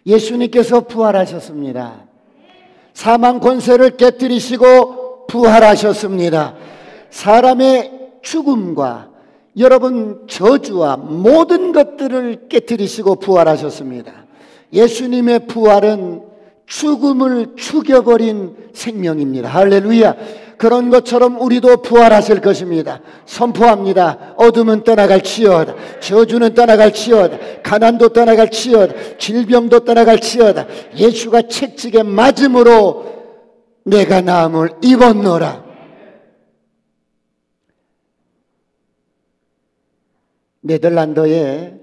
예수님께서 부활하셨습니다. 사망 권세를 깨뜨리시고 부활하셨습니다. 사람의 죽음과 여러분 저주와 모든 것들을 깨뜨리시고 부활하셨습니다. 예수님의 부활은 죽음을 죽여버린 생명입니다. 할렐루야. 그런 것처럼 우리도 부활하실 것입니다. 선포합니다. 어둠은 떠나갈지어다. 저주는 떠나갈지어다. 가난도 떠나갈지어다. 질병도 떠나갈지어다. 예수가 채찍에 맞음으로 내가 나음을 입었노라. 네덜란드에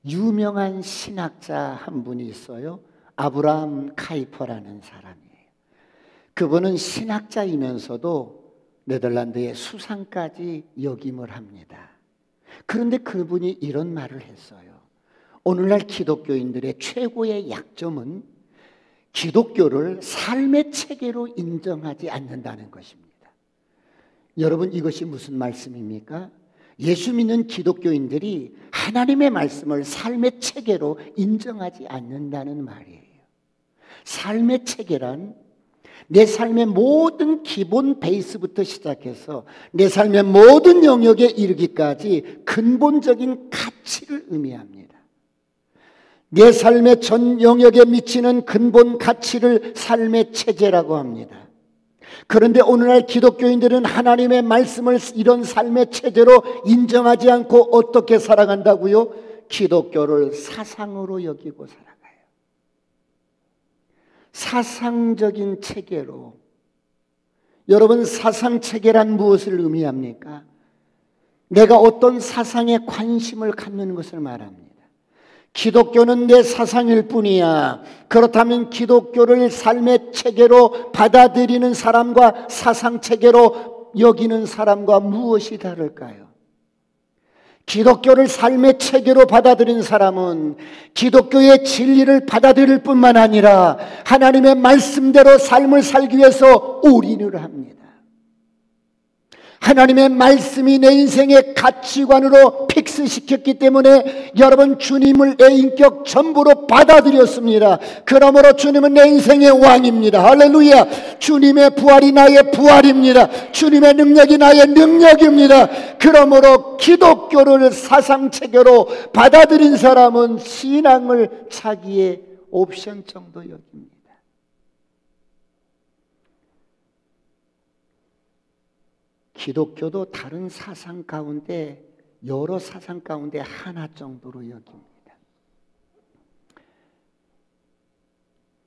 유명한 신학자 한 분이 있어요. 아브라함 카이퍼라는 사람이에요. 그분은 신학자이면서도 네덜란드의 수상까지 역임을 합니다. 그런데 그분이 이런 말을 했어요. 오늘날 기독교인들의 최고의 약점은 기독교를 삶의 체계로 인정하지 않는다는 것입니다. 여러분, 이것이 무슨 말씀입니까? 예수 믿는 기독교인들이 하나님의 말씀을 삶의 체계로 인정하지 않는다는 말이에요. 삶의 체계란 내 삶의 모든 기본 베이스부터 시작해서 내 삶의 모든 영역에 이르기까지 근본적인 가치를 의미합니다. 내 삶의 전 영역에 미치는 근본 가치를 삶의 체제라고 합니다. 그런데 오늘날 기독교인들은 하나님의 말씀을 이런 삶의 체제로 인정하지 않고 어떻게 살아간다고요? 기독교를 사상으로 여기고 살아가요. 사상적인 체계로. 여러분, 사상 체계란 무엇을 의미합니까? 내가 어떤 사상에 관심을 갖는 것을 말합니다. 기독교는 내 사상일 뿐이야. 그렇다면 기독교를 삶의 체계로 받아들이는 사람과 사상 체계로 여기는 사람과 무엇이 다를까요? 기독교를 삶의 체계로 받아들인 사람은 기독교의 진리를 받아들일 뿐만 아니라 하나님의 말씀대로 삶을 살기 위해서 올인을 합니다. 하나님의 말씀이 내 인생의 가치관으로 픽스시켰기 때문에 여러분, 주님을 내 인격 전부로 받아들였습니다. 그러므로 주님은 내 인생의 왕입니다. 할렐루야. 주님의 부활이 나의 부활입니다. 주님의 능력이 나의 능력입니다. 그러므로 기독교를 사상체계로 받아들인 사람은 신앙을 자기의 옵션 정도 여깁니다. 기독교도 다른 사상 가운데, 여러 사상 가운데 하나 정도로 여깁니다.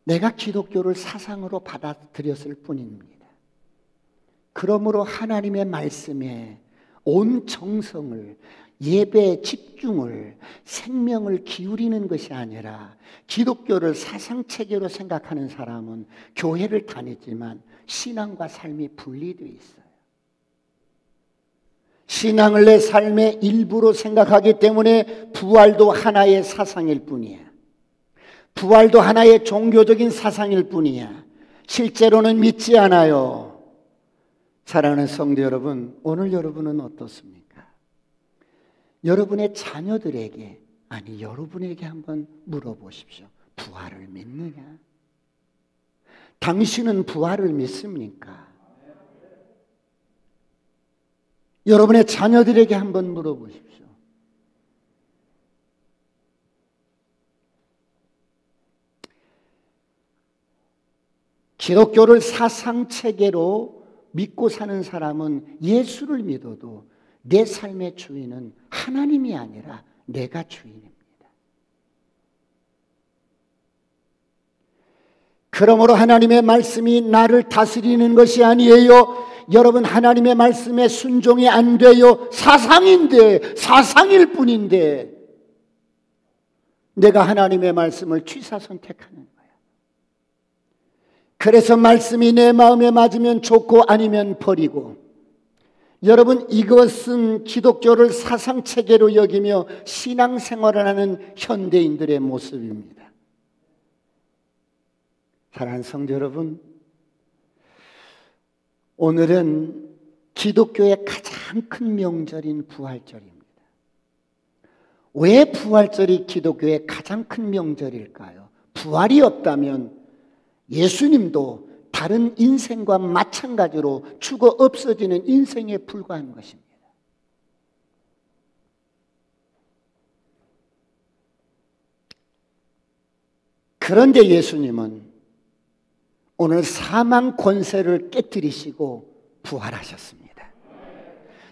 내가 기독교를 사상으로 받아들였을 뿐입니다. 그러므로 하나님의 말씀에 온 정성을, 예배에 집중을, 생명을 기울이는 것이 아니라 기독교를 사상체계로 생각하는 사람은 교회를 다니지만 신앙과 삶이 분리되어 있어요. 신앙을 내 삶의 일부로 생각하기 때문에 부활도 하나의 사상일 뿐이야. 부활도 하나의 종교적인 사상일 뿐이야. 실제로는 믿지 않아요. 사랑하는 성도 여러분, 오늘 여러분은 어떻습니까? 여러분의 자녀들에게, 아니 여러분에게 한번 물어보십시오. 부활을 믿느냐? 당신은 부활을 믿습니까? 여러분의 자녀들에게 한번 물어보십시오. 기독교를 사상체계로 믿고 사는 사람은 예수를 믿어도 내 삶의 주인은 하나님이 아니라 내가 주인입니다. 그러므로 하나님의 말씀이 나를 다스리는 것이 아니에요. 여러분, 하나님의 말씀에 순종이 안 돼요. 사상인데, 사상일 뿐인데 내가 하나님의 말씀을 취사 선택하는 거야. 그래서 말씀이 내 마음에 맞으면 좋고 아니면 버리고. 여러분, 이것은 기독교를 사상체계로 여기며 신앙생활을 하는 현대인들의 모습입니다. 사랑하는 성도 여러분, 오늘은 기독교의 가장 큰 명절인 부활절입니다. 왜 부활절이 기독교의 가장 큰 명절일까요? 부활이 없다면 예수님도 다른 인생과 마찬가지로 죽어 없어지는 인생에 불과한 것입니다. 그런데 예수님은 오늘 사망 권세를 깨뜨리시고 부활하셨습니다.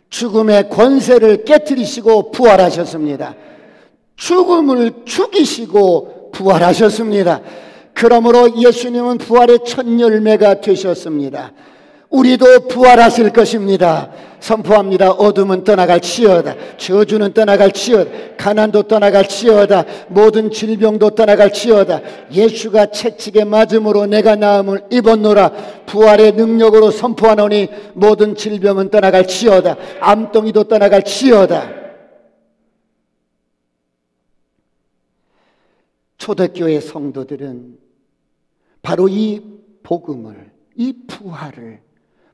죽음의 권세를 깨뜨리시고 부활하셨습니다. 죽음을 죽이시고 부활하셨습니다. 그러므로 예수님은 부활의 첫 열매가 되셨습니다. 우리도 부활하실 것입니다. 선포합니다. 어둠은 떠나갈지어다. 저주는 떠나갈지어다. 가난도 떠나갈지어다. 모든 질병도 떠나갈지어다. 예수가 채찍에 맞음으로 내가 나음을 입었노라. 부활의 능력으로 선포하노니 모든 질병은 떠나갈지어다. 암덩이도 떠나갈지어다. 초대교회 성도들은 바로 이 복음을, 이 부활을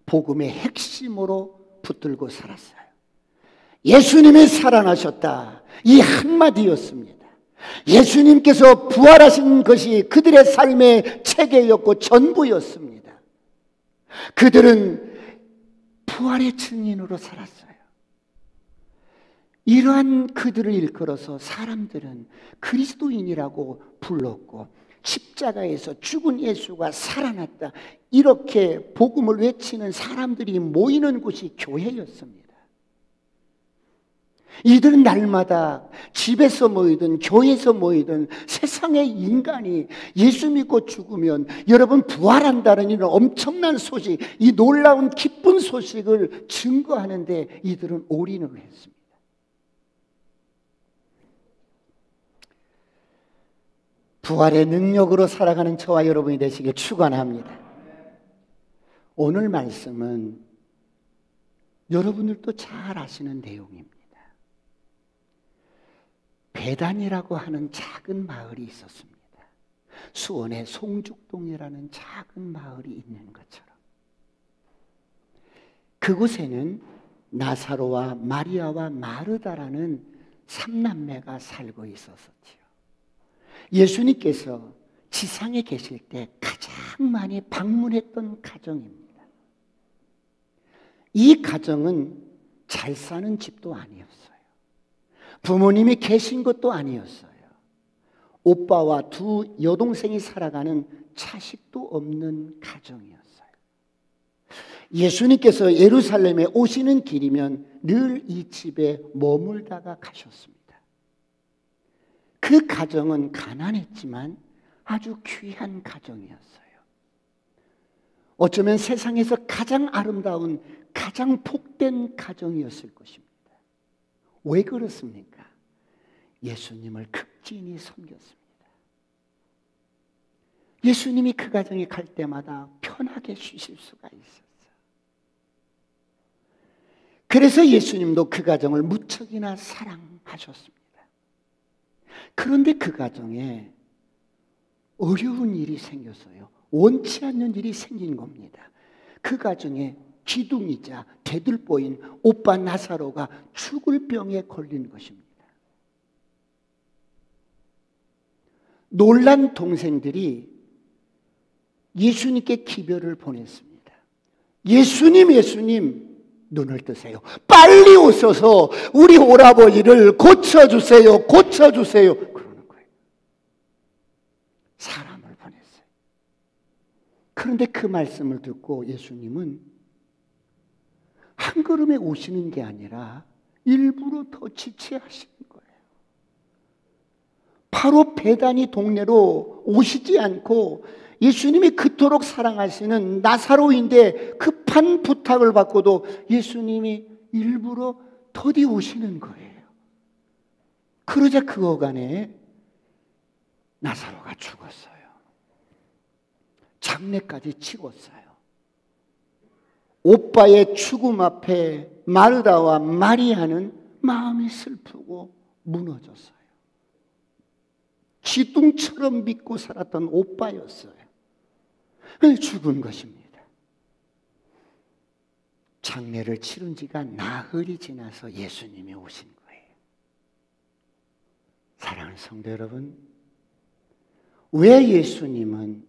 복음의 핵심으로 붙들고 살았어요. 예수님이 살아나셨다. 이 한마디였습니다. 예수님께서 부활하신 것이 그들의 삶의 체계였고 전부였습니다. 그들은 부활의 증인으로 살았어요. 이러한 그들을 일컬어서 사람들은 그리스도인이라고 불렀고, 십자가에서 죽은 예수가 살아났다, 이렇게 복음을 외치는 사람들이 모이는 곳이 교회였습니다. 이들은 날마다 집에서 모이든 교회에서 모이든 세상의 인간이 예수 믿고 죽으면 여러분 부활한다는 이런 엄청난 소식, 이 놀라운 기쁜 소식을 증거하는데 이들은 올인을 했습니다. 부활의 능력으로 살아가는 저와 여러분이 되시길 축원합니다. 오늘 말씀은 여러분들도 잘 아시는 내용입니다. 배단이라고 하는 작은 마을이 있었습니다. 수원의 송죽동이라는 작은 마을이 있는 것처럼 그곳에는 나사로와 마리아와 마르다라는 삼남매가 살고 있었었지요. 예수님께서 지상에 계실 때 가장 많이 방문했던 가정입니다. 이 가정은 잘 사는 집도 아니었어요. 부모님이 계신 것도 아니었어요. 오빠와 두 여동생이 살아가는 자식도 없는 가정이었어요. 예수님께서 예루살렘에 오시는 길이면 늘 이 집에 머물다가 가셨습니다. 그 가정은 가난했지만 아주 귀한 가정이었어요. 어쩌면 세상에서 가장 아름다운, 가장 복된 가정이었을 것입니다. 왜 그렇습니까? 예수님을 극진히 섬겼습니다. 예수님이 그 가정에 갈 때마다 편하게 쉬실 수가 있었어요. 그래서 예수님도 그 가정을 무척이나 사랑하셨습니다. 그런데 그 가정에 어려운 일이 생겼어요. 원치 않는 일이 생긴 겁니다. 그 가정에 기둥이자 대들보인 오빠 나사로가 죽을 병에 걸린 것입니다. 놀란 동생들이 예수님께 기별을 보냈습니다. 예수님, 눈을 뜨세요. 빨리 오셔서 우리 오라버니를 고쳐주세요. 그러는 거예요. 사람을 보냈어요. 그런데 그 말씀을 듣고 예수님은 한 걸음에 오시는 게 아니라 일부러 더 지체하시는 거예요. 바로 베다니 동네로 오시지 않고 예수님이 그토록 사랑하시는 나사로인데 급한 부탁을 받고도 예수님이 일부러 더디 오시는 거예요. 그러자 그 어간에 나사로가 죽었어요. 장례까지 치렀어요. 오빠의 죽음 앞에 마르다와 마리아는 마음이 슬프고 무너졌어요. 기둥처럼 믿고 살았던 오빠였어요. 죽은 것입니다. 장례를 치른 지가 나흘이 지나서 예수님이 오신 거예요. 사랑하는 성도 여러분, 왜 예수님은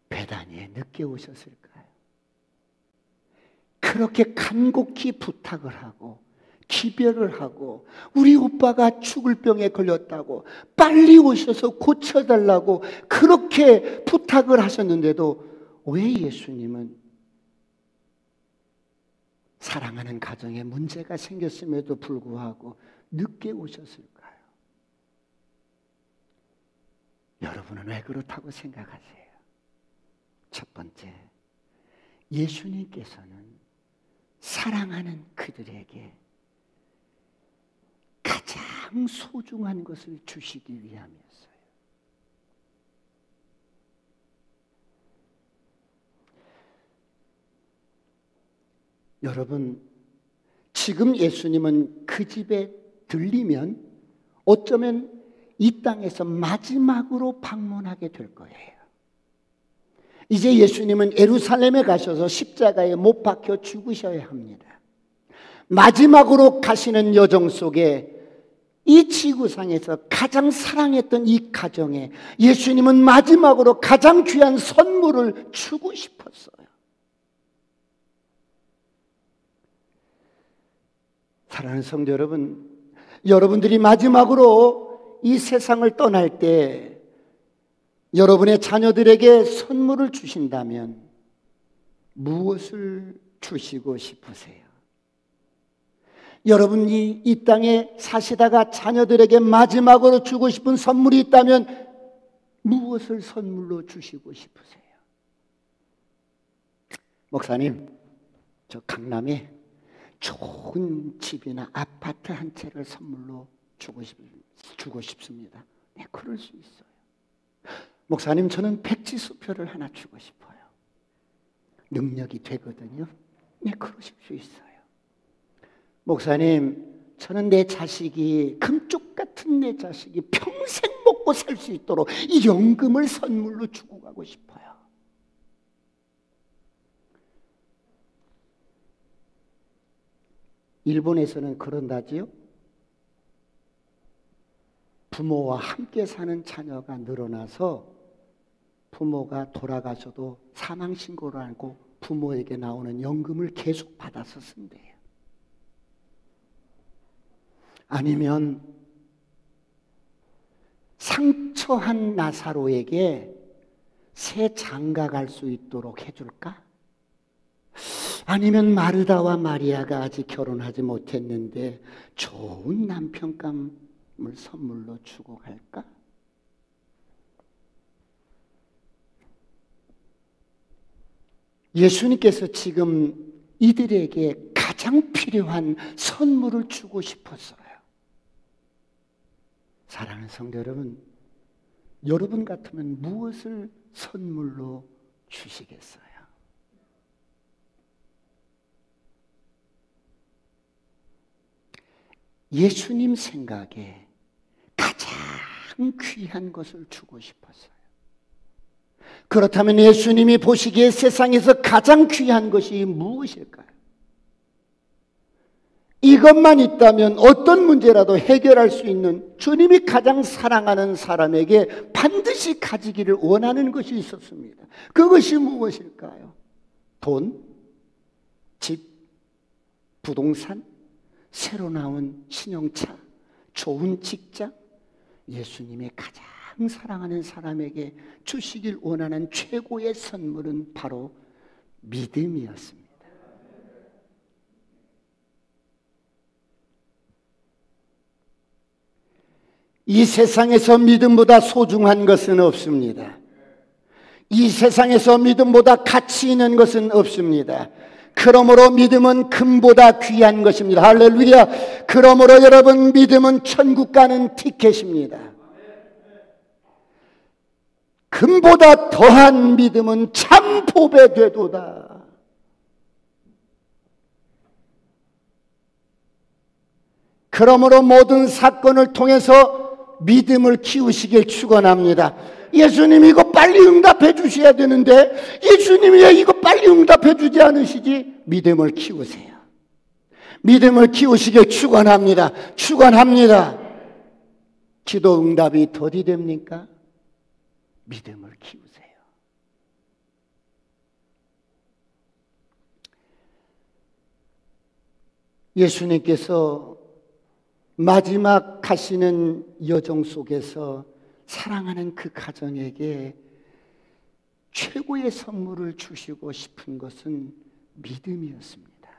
베다니에 늦게 오셨을까요? 그렇게 간곡히 부탁을 하고 기별을 하고 우리 오빠가 죽을 병에 걸렸다고 빨리 오셔서 고쳐달라고 그렇게 부탁을 하셨는데도 왜 예수님은 사랑하는 가정에 문제가 생겼음에도 불구하고 늦게 오셨을까요? 여러분은 왜 그렇다고 생각하세요? 첫 번째, 예수님께서는 사랑하는 그들에게 가장 소중한 것을 주시기 위함이었어요. 여러분, 지금 예수님은 그 집에 들리면 어쩌면 이 땅에서 마지막으로 방문하게 될 거예요. 이제 예수님은 예루살렘에 가셔서 십자가에 못 박혀 죽으셔야 합니다. 마지막으로 가시는 여정 속에 이 지구상에서 가장 사랑했던 이 가정에 예수님은 마지막으로 가장 귀한 선물을 주고 싶었어요. 사랑하는 성도 여러분, 여러분들이 마지막으로 이 세상을 떠날 때 여러분의 자녀들에게 선물을 주신다면 무엇을 주시고 싶으세요? 여러분이 이 땅에 사시다가 자녀들에게 마지막으로 주고 싶은 선물이 있다면 무엇을 선물로 주시고 싶으세요? 목사님, 저 강남에 좋은 집이나 아파트 한 채를 선물로 주고 싶습니다. 네, 그럴 수 있어요. 목사님, 저는 백지수표를 하나 주고 싶어요. 능력이 되거든요. 네, 그러실 수 있어요. 목사님, 저는 내 자식이, 금쪽 같은 내 자식이 평생 먹고 살 수 있도록 이 연금을 선물로 주고 가고 싶어요. 일본에서는 그런다지요. 부모와 함께 사는 자녀가 늘어나서 부모가 돌아가셔도 사망신고를 하고 부모에게 나오는 연금을 계속 받아서 쓴대요. 아니면 상처한 나사로에게 새 장가 갈 수 있도록 해줄까? 아니면 마르다와 마리아가 아직 결혼하지 못했는데 좋은 남편감을 선물로 주고 갈까? 예수님께서 지금 이들에게 가장 필요한 선물을 주고 싶었어요. 사랑하는 성도 여러분, 여러분 같으면 무엇을 선물로 주시겠어요? 예수님 생각에 가장 귀한 것을 주고 싶었어요. 그렇다면 예수님이 보시기에 세상에서 가장 귀한 것이 무엇일까요? 이것만 있다면 어떤 문제라도 해결할 수 있는 주님이 가장 사랑하는 사람에게 반드시 가지기를 원하는 것이 있었습니다. 그것이 무엇일까요? 돈, 집, 부동산, 새로 나온 신형차, 좋은 직장. 예수님의 가장 사랑하는 사람에게 주시길 원하는 최고의 선물은 바로 믿음이었습니다. 이 세상에서 믿음보다 소중한 것은 없습니다. 이 세상에서 믿음보다 가치 있는 것은 없습니다. 그러므로 믿음은 금보다 귀한 것입니다. 할렐루야. 그러므로 여러분, 믿음은 천국 가는 티켓입니다. 금보다 더한 믿음은 참 보배 되도다. 그러므로 모든 사건을 통해서 믿음을 키우시길 축원합니다. 예수님이 이거 빨리 응답해 주셔야 되는데 예수님이 왜 이거 빨리 응답해 주지 않으시지? 믿음을 키우세요. 믿음을 키우시길 축원합니다. 축원합니다. 기도 응답이 더디 됩니까? 믿음을 키우세요. 예수님께서 마지막 가시는 여정 속에서 사랑하는 그 가정에게 최고의 선물을 주시고 싶은 것은 믿음이었습니다.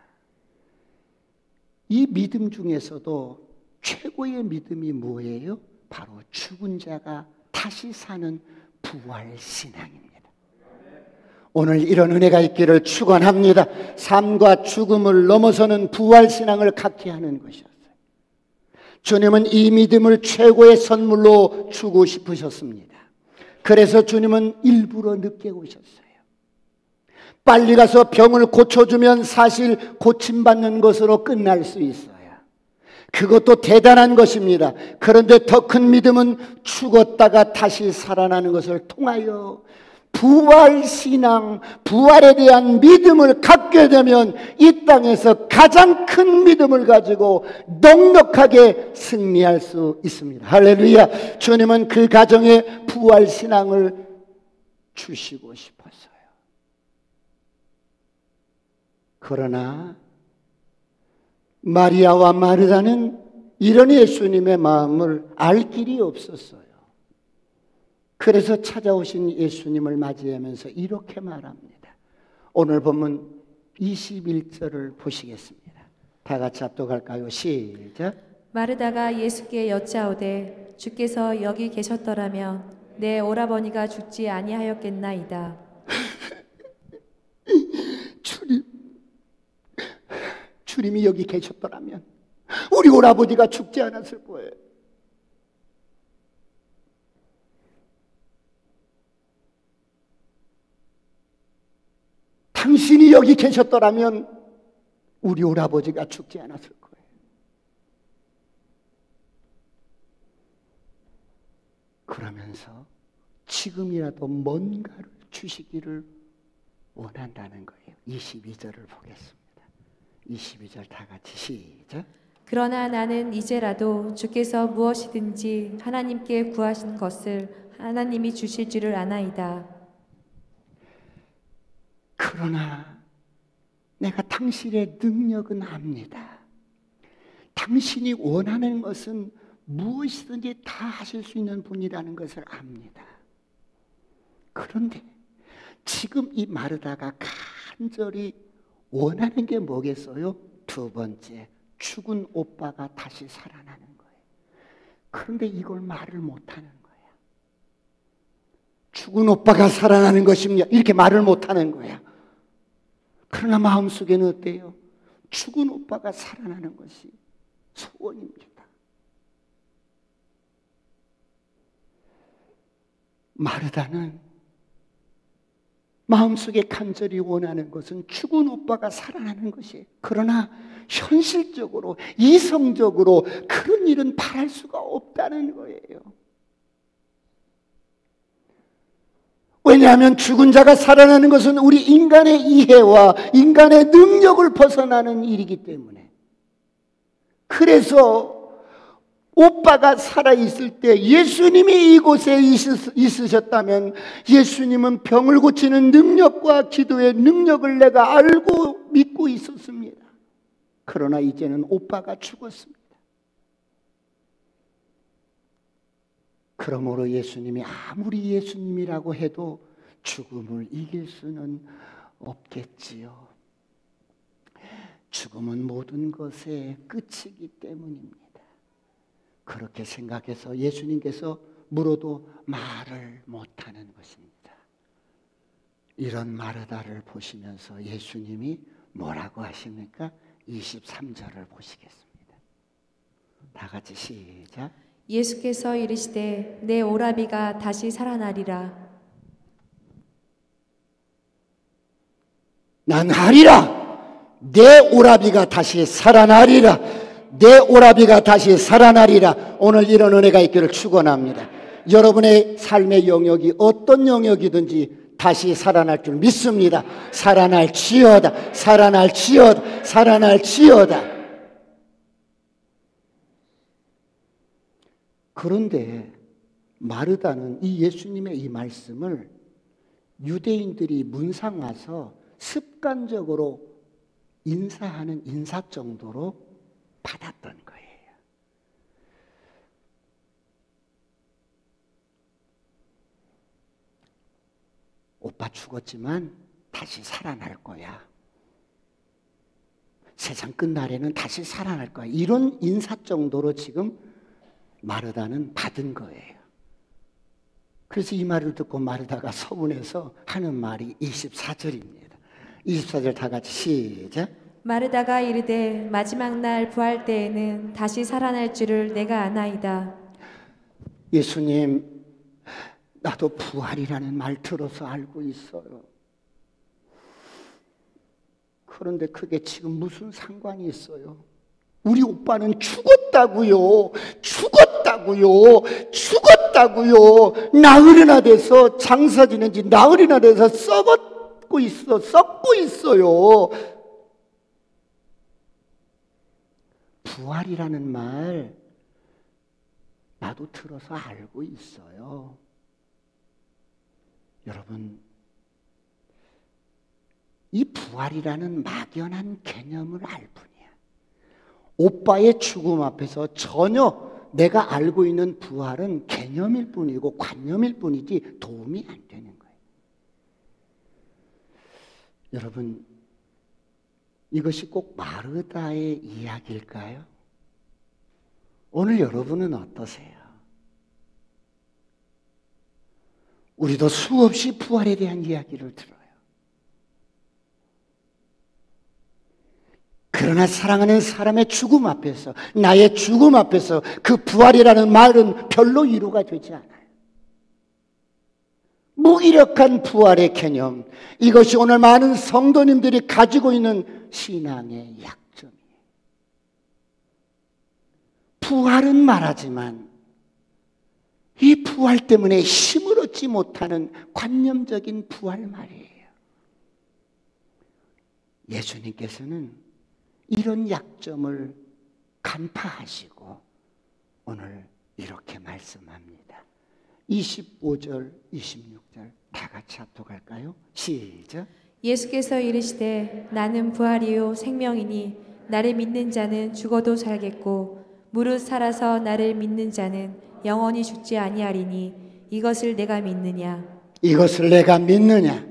이 믿음 중에서도 최고의 믿음이 뭐예요? 바로 죽은 자가 다시 사는 부활신앙입니다. 오늘 이런 은혜가 있기를 축원합니다. 삶과 죽음을 넘어서는 부활신앙을 갖게 하는 것이었어요. 주님은 이 믿음을 최고의 선물로 주고 싶으셨습니다. 그래서 주님은 일부러 늦게 오셨어요. 빨리 가서 병을 고쳐주면 사실 고침받는 것으로 끝날 수 있어요. 그것도 대단한 것입니다. 그런데 더 큰 믿음은 죽었다가 다시 살아나는 것을 통하여 부활신앙, 부활에 대한 믿음을 갖게 되면 이 땅에서 가장 큰 믿음을 가지고 넉넉하게 승리할 수 있습니다. 할렐루야. 주님은 그 가정에 부활신앙을 주시고 싶었어요. 그러나 마리아와 마르다는 이런 예수님의 마음을 알 길이 없었어요. 그래서 찾아오신 예수님을 맞이하면서 이렇게 말합니다. 오늘 본문 21절을 보시겠습니다. 다 같이 합독할까요? 시작. 마르다가 예수께 여짜오되 주께서 여기 계셨더라면 내 오라버니가 죽지 아니하였겠나이다. 주님이 여기 계셨더라면 우리 오라버니가 죽지 않았을 거예요. 당신이 여기 계셨더라면 우리 오라버지가 죽지 않았을 거예요. 그러면서 지금이라도 뭔가를 주시기를 원한다는 거예요. 22절을 보겠습니다. 22절 다 같이 시작. 그러나 나는 이제라도 주께서 무엇이든지 하나님께 구하신 것을 하나님이 주실 줄을 아나이다. 그러나 내가 당신의 능력은 압니다. 당신이 원하는 것은 무엇이든지 다 하실 수 있는 분이라는 것을 압니다. 그런데 지금 이 마르다가 간절히 원하는 게 뭐겠어요? 두 번째, 죽은 오빠가 다시 살아나는 거예요. 그런데 이걸 말을 못하는 거예요. 죽은 오빠가 살아나는 것입니다. 이렇게 말을 못하는 거예요. 그러나 마음속에는 어때요? 죽은 오빠가 살아나는 것이 소원입니다. 마르다는 마음속에 간절히 원하는 것은 죽은 오빠가 살아나는 것이에요. 그러나 현실적으로, 이성적으로 그런 일은 바랄 수가 없다는 거예요. 왜냐하면 죽은 자가 살아나는 것은 우리 인간의 이해와 인간의 능력을 벗어나는 일이기 때문에. 그래서 오빠가 살아있을 때 예수님이 이곳에 있으셨다면 예수님은 병을 고치는 능력과 기도의 능력을 내가 알고 믿고 있었습니다. 그러나 이제는 오빠가 죽었습니다. 그러므로 예수님이 아무리 예수님이라고 해도 죽음을 이길 수는 없겠지요. 죽음은 모든 것의 끝이기 때문입니다. 그렇게 생각해서 예수님께서 물어도 말을 못하는 것입니다. 이런 마르다를 보시면서 예수님이 뭐라고 하십니까? 23절을 보시겠습니다. 다 같이 시작. 예수께서 이르시되 내 오라비가 다시 살아나리라. 난 하리라. 내 오라비가 다시 살아나리라. 내 오라비가 다시 살아나리라. 오늘 이런 은혜가 있기를 축원합니다. 여러분의 삶의 영역이 어떤 영역이든지 다시 살아날 줄 믿습니다. 살아날지어다. 살아날지어다. 살아날지어다. 그런데 마르다는 이 예수님의 이 말씀을 유대인들이 문상 와서 습관적으로 인사하는 인사 정도로 받았던 거예요. 오빠 죽었지만 다시 살아날 거야. 세상 끝날에는 다시 살아날 거야. 이런 인사 정도로 지금 마르다는 받은 거예요. 그래서 이 말을 듣고 마르다가 서운해서 하는 말이 24절입니다. 24절 다 같이 시작. 마르다가 이르되 마지막 날 부활 때에는 다시 살아날 줄을 내가 아나이다. 예수님, 나도 부활이라는 말 들어서 알고 있어요. 그런데 그게 지금 무슨 상관이 있어요? 우리 오빠는 죽었다고요. 죽었다고요. 나흘이나 돼서 장사 지낸 지 나흘이나 돼서 썩고 있어요. 부활이라는 말 나도 들어서 알고 있어요. 여러분, 이 부활이라는 막연한 개념을 알 뿐이야. 오빠의 죽음 앞에서 전혀 내가 알고 있는 부활은 개념일 뿐이고 관념일 뿐이지 도움이 안 되는 거예요. 여러분, 이것이 꼭 마르다의 이야기일까요? 오늘 여러분은 어떠세요? 우리도 수없이 부활에 대한 이야기를 들어요. 그러나 사랑하는 사람의 죽음 앞에서, 나의 죽음 앞에서 그 부활이라는 말은 별로 위로가 되지 않아요. 무기력한 부활의 개념, 이것이 오늘 많은 성도님들이 가지고 있는 신앙의 약점이에요. 부활은 말하지만 이 부활 때문에 힘을 얻지 못하는 관념적인 부활 말이에요. 예수님께서는 이런 약점을 간파하시고 오늘 이렇게 말씀합니다. 25절, 26절 다 같이 합독할까요? 시작. 예수께서 이르시되 나는 부활이요 생명이니 나를 믿는 자는 죽어도 살겠고 무릇 살아서 나를 믿는 자는 영원히 죽지 아니하리니 이것을 내가 믿느냐? 이것을 내가 믿느냐?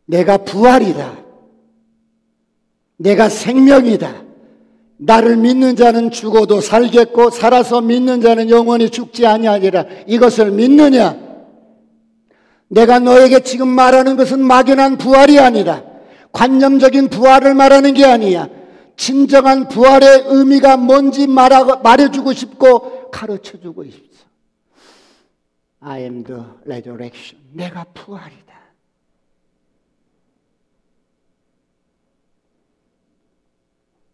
내가 부활이다. 내가 생명이다. 나를 믿는 자는 죽어도 살겠고 살아서 믿는 자는 영원히 죽지 아니하리라. 이것을 믿느냐? 내가 너에게 지금 말하는 것은 막연한 부활이 아니라 관념적인 부활을 말하는 게 아니야. 진정한 부활의 의미가 뭔지 말해주고 싶고 가르쳐주고 싶어. I am the resurrection. 내가 부활이다.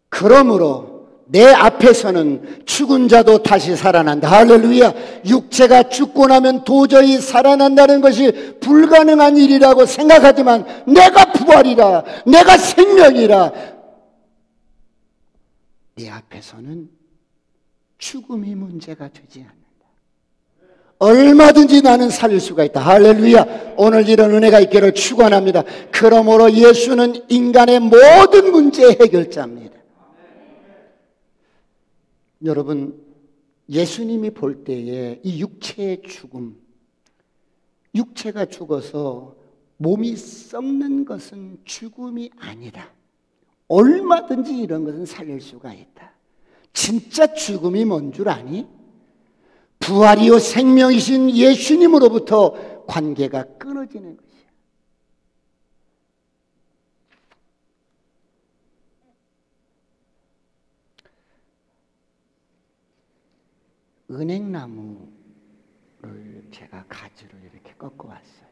그러므로 내 앞에서는 죽은 자도 다시 살아난다. 할렐루야. 육체가 죽고 나면 도저히 살아난다는 것이 불가능한 일이라고 생각하지만 내가 부활이라, 내가 생명이라. 내 앞에서는 죽음이 문제가 되지 않는다. 얼마든지 나는 살릴 수가 있다. 할렐루야. 오늘 이런 은혜가 있기를 축원합니다. 그러므로 예수는 인간의 모든 문제의 해결자입니다. 여러분, 예수님이 볼 때에 이 육체의 죽음, 육체가 죽어서 몸이 썩는 것은 죽음이 아니다. 얼마든지 이런 것은 살릴 수가 있다. 진짜 죽음이 뭔 줄 아니? 부활이요 생명이신 예수님으로부터 관계가 끊어지는 것이야. 은행나무를 제가 가지로 이렇게 꺾어왔어요.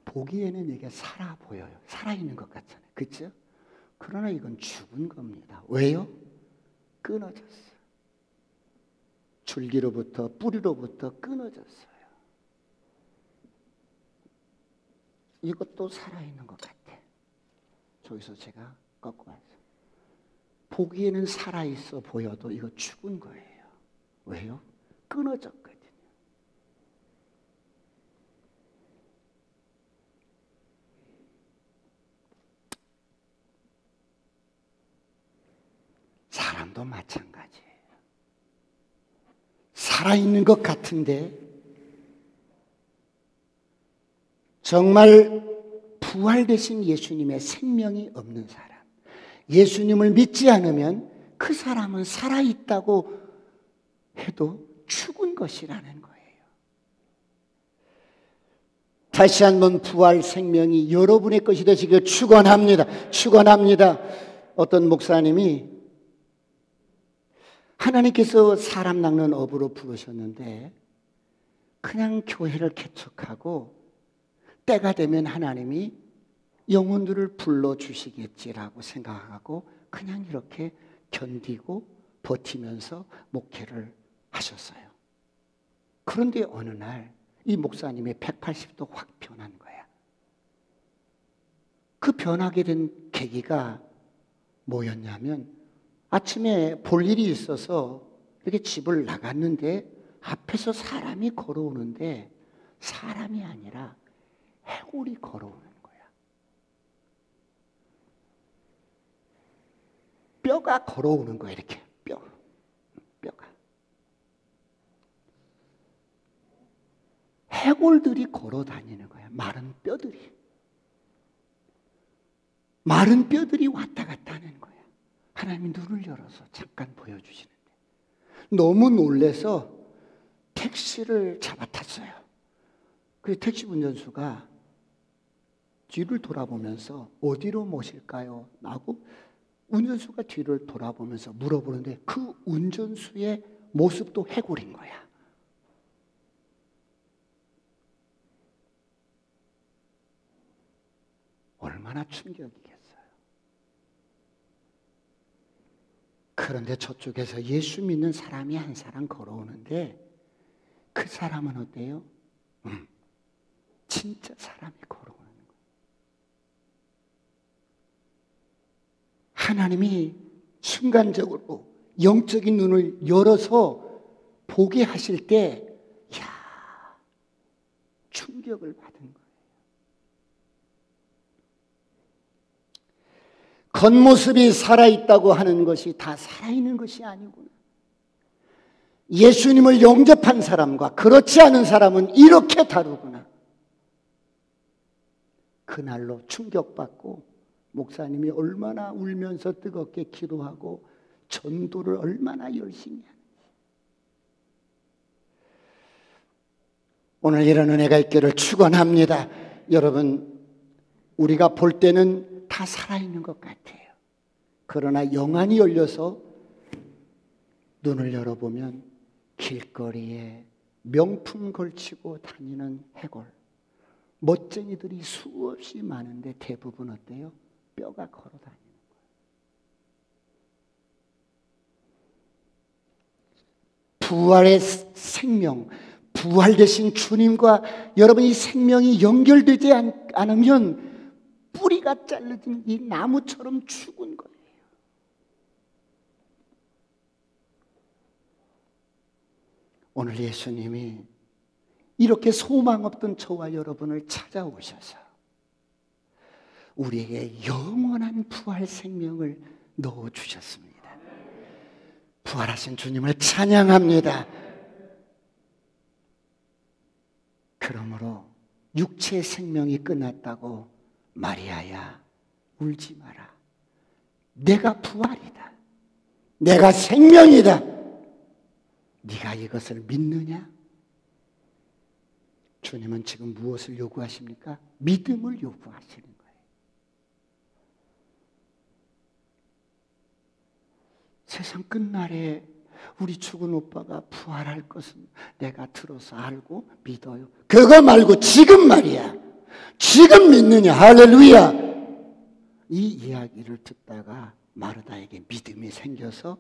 보기에는 이게 살아 보여요. 살아있는 것 같잖아요. 그렇죠? 그러나 이건 죽은 겁니다. 왜요? 끊어졌어요. 줄기로부터 뿌리로부터 끊어졌어요. 이것도 살아있는 것 같아. 저기서 제가 꺾어왔어요. 보기에는 살아있어 보여도 이거 죽은 거예요. 왜요? 끊어졌거든요. 사람도 마찬가지예요. 살아있는 것 같은데 정말 부활되신 예수님의 생명이 없는 사람, 예수님을 믿지 않으면 그 사람은 살아있다고 해도 죽은 것이라는 거예요. 다시 한번 부활 생명이 여러분의 것이 되시길 축원합니다. 축원합니다. 어떤 목사님이 하나님께서 사람 낚는 업으로 부르셨는데 그냥 교회를 개척하고 때가 되면 하나님이 영혼들을 불러주시겠지라고 생각하고 그냥 이렇게 견디고 버티면서 목회를 하셨어요. 그런데 어느 날 이 목사님의 180도 확 변한 거야. 그 변하게 된 계기가 뭐였냐면 아침에 볼 일이 있어서 이렇게 집을 나갔는데 앞에서 사람이 걸어오는데 사람이 아니라 해골이 걸어오는 거야. 뼈가 걸어오는 거야. 이렇게 뼈가 해골들이 걸어 다니는 거야. 마른 뼈들이 왔다 갔다 하는 거야. 하나님이 눈을 열어서 잠깐 보여주시는데 너무 놀래서 택시를 잡아탔어요. 그 택시 운전수가 뒤를 돌아보면서 어디로 모실까요? 하고 운전수가 뒤를 돌아보면서 물어보는데 그 운전수의 모습도 해골인 거야. 얼마나 충격이겠어요. 그런데 저쪽에서 예수 믿는 사람이 한 사람 걸어오는데 그 사람은 어때요? 진짜 사람이 걸어오는 거예요. 하나님이 순간적으로 영적인 눈을 열어서 보게 하실 때 충격을 받은 거예요. 겉모습이 살아있다고 하는 것이 다 살아있는 것이 아니구나. 예수님을 영접한 사람과 그렇지 않은 사람은 이렇게 다르구나. 그날로 충격받고 목사님이 얼마나 울면서 뜨겁게 기도하고 전도를 얼마나 열심히 하는지. 오늘 이런 은혜가 있기를 축원합니다. 여러분, 우리가 볼 때는 다 살아있는 것 같아요. 그러나 영안이 열려서 눈을 열어보면 길거리에 명품 걸치고 다니는 해골, 멋쟁이들이 수없이 많은데 대부분 어때요? 뼈가 걸어 다니는 거예요. 부활의 생명, 부활되신 주님과 여러분이 생명이 연결되지 않으면 뿌리가 잘려진 이 나무처럼 죽은 거예요. 오늘 예수님이 이렇게 소망 없던 저와 여러분을 찾아오셔서 우리에게 영원한 부활 생명을 넣어주셨습니다. 부활하신 주님을 찬양합니다. 그러므로 육체의 생명이 끝났다고 마리아야 울지 마라. 내가 부활이다. 내가 생명이다. 네가 이것을 믿느냐? 주님은 지금 무엇을 요구하십니까? 믿음을 요구하시는 거예요. 세상 끝날에 우리 죽은 오빠가 부활할 것은 내가 들어서 알고 믿어요. 그거 말고 지금 말이야. 지금 믿느냐? 할렐루야. 이 이야기를 듣다가 마르다에게 믿음이 생겨서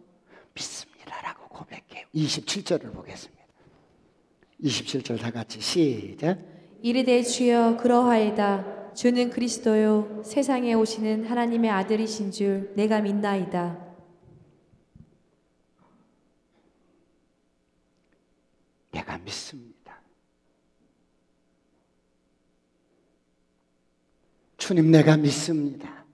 믿습니다라고 고백해요. 27절을 보겠습니다. 27절 다 같이 시작. 이르되 주여 그러하이다. 주는 그리스도요 세상에 오시는 하나님의 아들이신 줄 내가 믿나이다. 내가 믿습니다. 주님, 내가 믿습니다.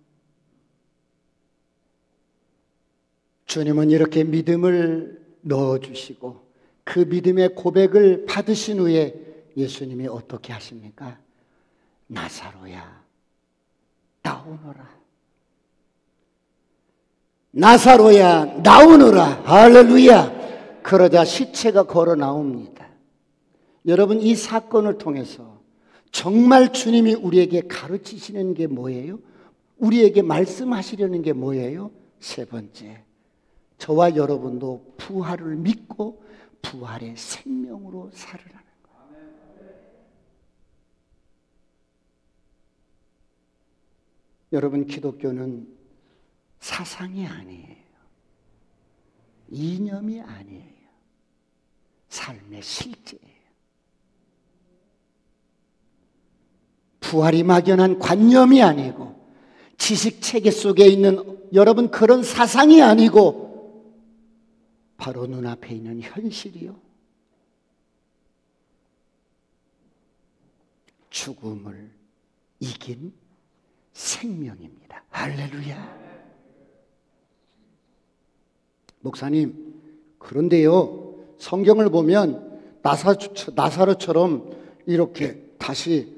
주님은 이렇게 믿음을 넣어주시고 그 믿음의 고백을 받으신 후에 예수님이 어떻게 하십니까? 나사로야, 나오너라. 나사로야, 나오너라. 할렐루야. 그러자 시체가 걸어 나옵니다. 여러분, 이 사건을 통해서 정말 주님이 우리에게 가르치시는 게 뭐예요? 우리에게 말씀하시려는 게 뭐예요? 세 번째, 저와 여러분도 부활을 믿고 부활의 생명으로 살으라는 거예요. 여러분, 기독교는 사상이 아니에요. 이념이 아니에요. 삶의 실제예요. 부활이 막연한 관념이 아니고 지식 체계 속에 있는 여러분 그런 사상이 아니고 바로 눈앞에 있는 현실이요. 죽음을 이긴 생명입니다. 할렐루야. 목사님, 그런데요, 성경을 보면 나사로처럼 이렇게 다시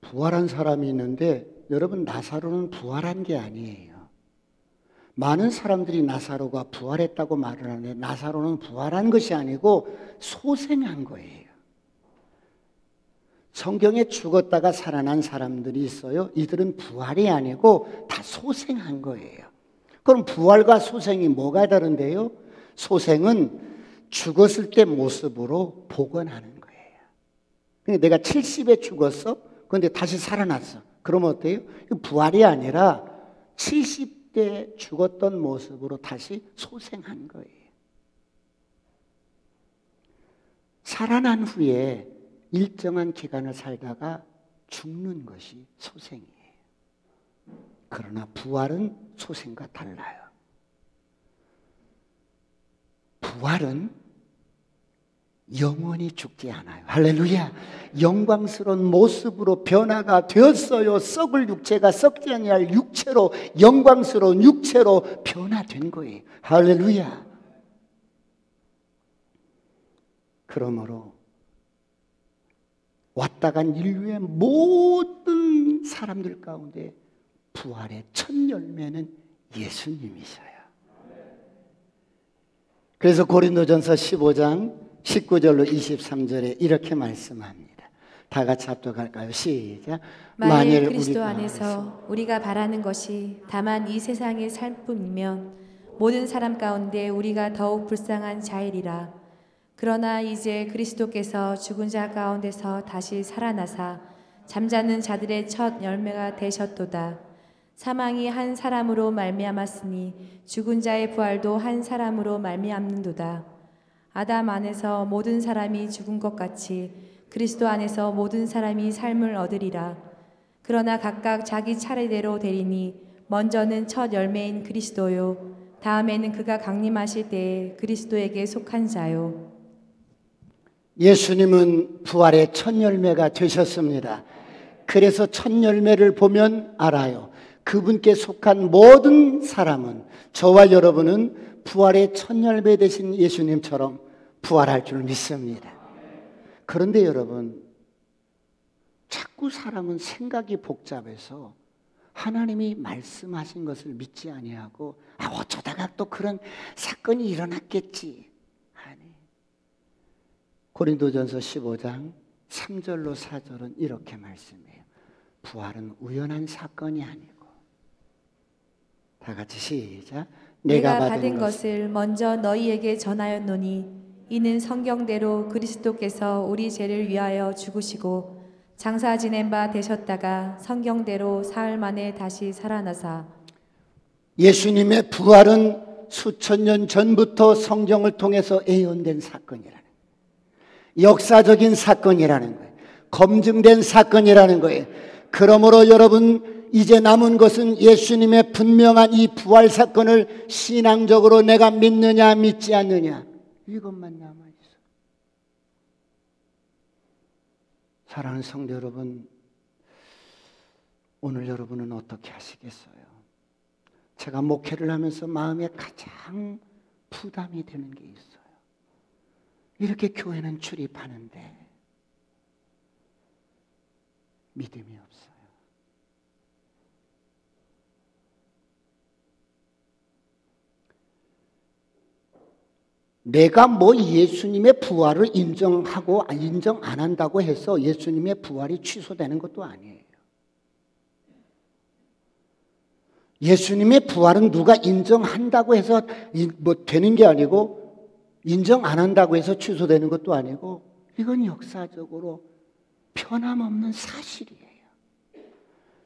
부활한 사람이 있는데, 여러분, 나사로는 부활한 게 아니에요. 많은 사람들이 나사로가 부활했다고 말을 하는데 나사로는 부활한 것이 아니고 소생한 거예요. 성경에 죽었다가 살아난 사람들이 있어요. 이들은 부활이 아니고 다 소생한 거예요. 그럼 부활과 소생이 뭐가 다른데요? 소생은 죽었을 때 모습으로 복원하는 거예요. 그러니까 내가 70에 죽었어? 그런데 다시 살아났어. 그러면 어때요? 부활이 아니라 70대 죽었던 모습으로 다시 소생한 거예요. 살아난 후에 일정한 기간을 살다가 죽는 것이 소생이에요. 그러나 부활은 소생과 달라요. 부활은 영원히 죽지 않아요. 할렐루야. 영광스러운 모습으로 변화가 되었어요. 썩을 육체가 썩지 아니할 육체로, 영광스러운 육체로 변화된 거예요. 할렐루야. 그러므로 왔다 간 인류의 모든 사람들 가운데 부활의 첫 열매는 예수님이셔요. 그래서 고린도전서 15장 19절로 23절에 이렇게 말씀합니다. 다 같이 합독할까요? 시작. 만일 그리스도 안에서 우리가 바라는 것이 다만 이 세상의 삶뿐이면 모든 사람 가운데 우리가 더욱 불쌍한 자이리라. 그러나 이제 그리스도께서 죽은 자 가운데서 다시 살아나사 잠자는 자들의 첫 열매가 되셨도다. 사망이 한 사람으로 말미암았으니 죽은 자의 부활도 한 사람으로 말미암는도다. 아담 안에서 모든 사람이 죽은 것 같이 그리스도 안에서 모든 사람이 삶을 얻으리라. 그러나 각각 자기 차례대로 되리니 먼저는 첫 열매인 그리스도요, 다음에는 그가 강림하실 때에 그리스도에게 속한 자요. 예수님은 부활의 첫 열매가 되셨습니다. 그래서 첫 열매를 보면 알아요. 그분께 속한 모든 사람은, 저와 여러분은 부활의 첫 열매 되신 예수님처럼 부활할 줄 믿습니다. 그런데 여러분, 자꾸 사람은 생각이 복잡해서 하나님이 말씀하신 것을 믿지 아니하고 어쩌다가 또 그런 사건이 일어났겠지. 아니, 고린도전서 15장 3절로 4절은 이렇게 말씀해요. 부활은 우연한 사건이 아니고, 다 같이 시작. 내가 받은 것을 먼저 너희에게 전하였노니 이는 성경대로 그리스도께서 우리 죄를 위하여 죽으시고 장사 지낸 바 되셨다가 성경대로 사흘 만에 다시 살아나사. 예수님의 부활은 수천 년 전부터 성경을 통해서 예언된 사건이라는 거예요. 역사적인 사건이라는 거예요. 검증된 사건이라는 거예요. 그러므로 여러분, 이제 남은 것은 예수님의 분명한 이 부활 사건을 신앙적으로 내가 믿느냐 믿지 않느냐, 이것만 남아있어. 사랑하는 성도 여러분, 오늘 여러분은 어떻게 하시겠어요? 제가 목회를 하면서 마음에 가장 부담이 되는 게 있어요. 이렇게 교회는 출입하는데 믿음이 없어요. 내가 뭐 예수님의 부활을 인정하고 인정 안 한다고 해서 예수님의 부활이 취소되는 것도 아니에요. 예수님의 부활은 누가 인정한다고 해서 뭐 되는 게 아니고 인정 안 한다고 해서 취소되는 것도 아니고 이건 역사적으로 변함없는 사실이에요.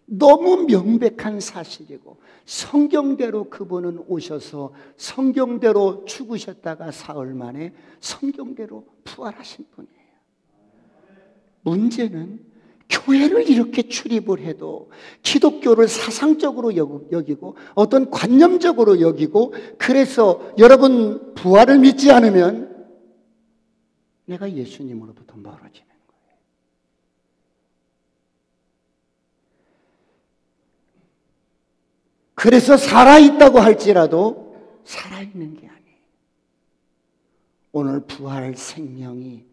너무 명백한 사실이고 성경대로 그분은 오셔서 성경대로 죽으셨다가 사흘 만에 성경대로 부활하신 분이에요. 문제는 교회를 이렇게 출입을 해도 기독교를 사상적으로 여기고 어떤 관념적으로 여기고 그래서 여러분 부활을 믿지 않으면 내가 예수님으로부터 멀어지는 거예요. 그래서 살아있다고 할지라도 살아있는 게 아니에요. 오늘 부활 생명이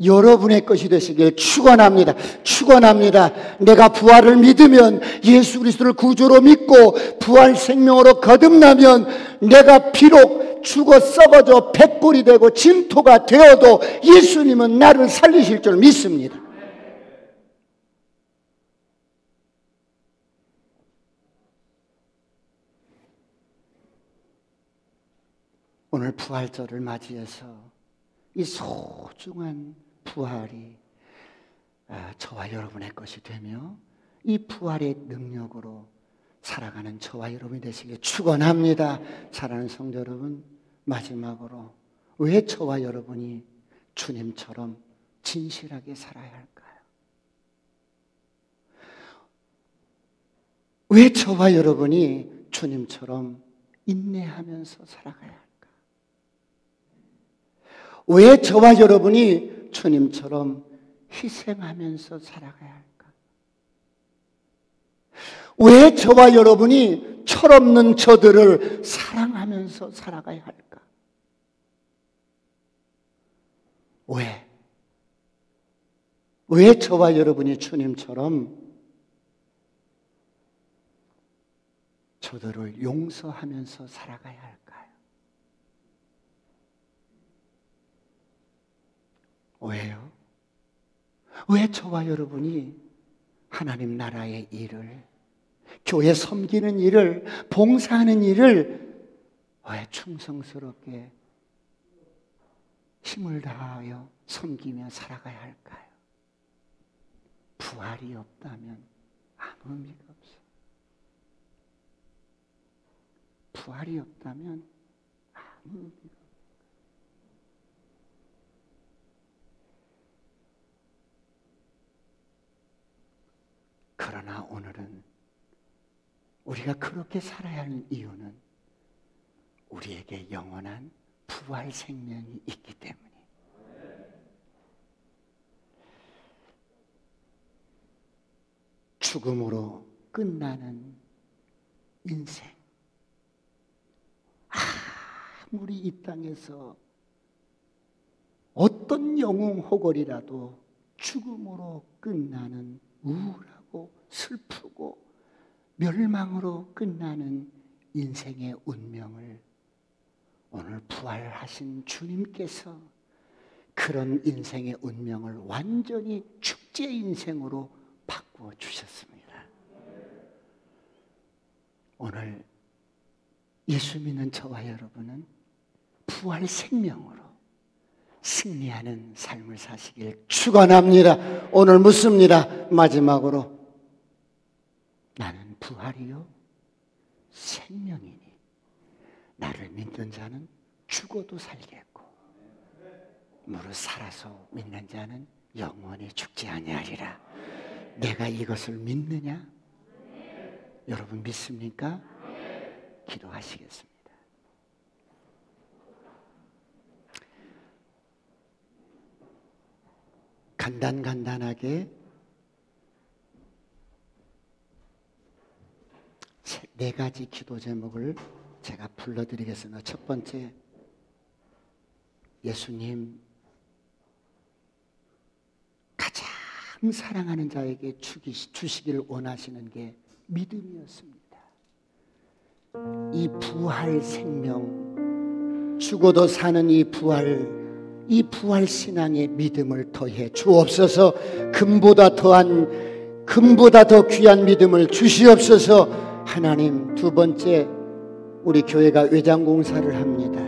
여러분의 것이 되시길 축원합니다. 축원합니다. 내가 부활을 믿으면 예수 그리스도를 구주로 믿고 부활 생명으로 거듭나면 내가 비록 죽어 썩어져 백골이 되고 진토가 되어도 예수님은 나를 살리실 줄 믿습니다. 오늘 부활절을 맞이해서 이 소중한 부활이 저와 여러분의 것이 되며 이 부활의 능력으로 살아가는 저와 여러분이 되시길 축원합니다. 사랑하는 성도 여러분, 마지막으로 왜 저와 여러분이 주님처럼 진실하게 살아야 할까요? 왜 저와 여러분이 주님처럼 인내하면서 살아가야 할까요? 왜 저와 여러분이 주님처럼 희생하면서 살아가야 할까? 왜 저와 여러분이 철없는 저들을 사랑하면서 살아가야 할까? 왜 저와 여러분이 주님처럼 저들을 용서하면서 살아가야 할까요? 왜요? 왜 저와 여러분이 하나님 나라의 일을, 교회 섬기는 일을, 봉사하는 일을 왜 충성스럽게 힘을 다하여 섬기며 살아가야 할까요? 부활이 없다면 아무 의미가 없어요. 부활이 없다면 아무 의미가 없어요. 그러나 오늘은 우리가 그렇게 살아야 하는 이유는 우리에게 영원한 부활 생명이 있기 때문이에요. 죽음으로 끝나는 인생. 아무리 이 땅에서 어떤 영웅 호걸이라도 죽음으로 끝나는 우울하고 슬프고 멸망으로 끝나는 인생의 운명을 오늘 부활하신 주님께서 그런 인생의 운명을 완전히 축제 인생으로 바꾸어 주셨습니다. 오늘 예수 믿는 저와 여러분은 부활 생명으로 승리하는 삶을 사시길 축원합니다. 오늘 묻습니다. 마지막으로 나는 부활이요 생명이니 나를 믿는 자는 죽어도 살겠고 무릇 살아서 믿는 자는 영원히 죽지 아니하리라. 내가 이것을 믿느냐? 여러분 믿습니까? 기도하시겠습니다. 간단하게 네 가지 기도 제목을 제가 불러드리겠습니다. 첫 번째, 예수님 가장 사랑하는 자에게 주시기를 원하시는 게 믿음이었습니다. 이 부활 생명, 죽어도 사는 이 부활 신앙의 믿음을 더해 주옵소서. 금보다 더 귀한 믿음을 주시옵소서. 하나님, 두 번째, 우리 교회가 외장공사를 합니다.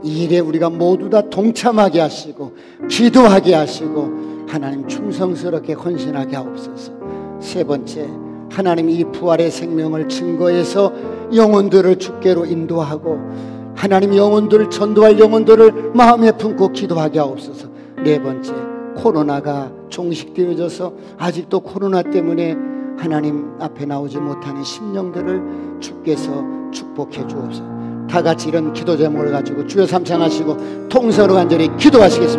이 일에 우리가 모두 다 동참하게 하시고 기도하게 하시고 하나님 충성스럽게 헌신하게 하옵소서. 세 번째, 하나님 이 부활의 생명을 증거해서 영혼들을 주께로 인도하고 하나님 영혼들을 전도할 영혼들을 마음에 품고 기도하게 하옵소서. 네 번째, 코로나가 종식되어져서 아직도 코로나 때문에 하나님 앞에 나오지 못하는 심령들을 주께서 축복해 주옵소서. 다 같이 이런 기도 제목을 가지고 주여 삼창하시고 통성으로 간절히 기도하시겠습니다.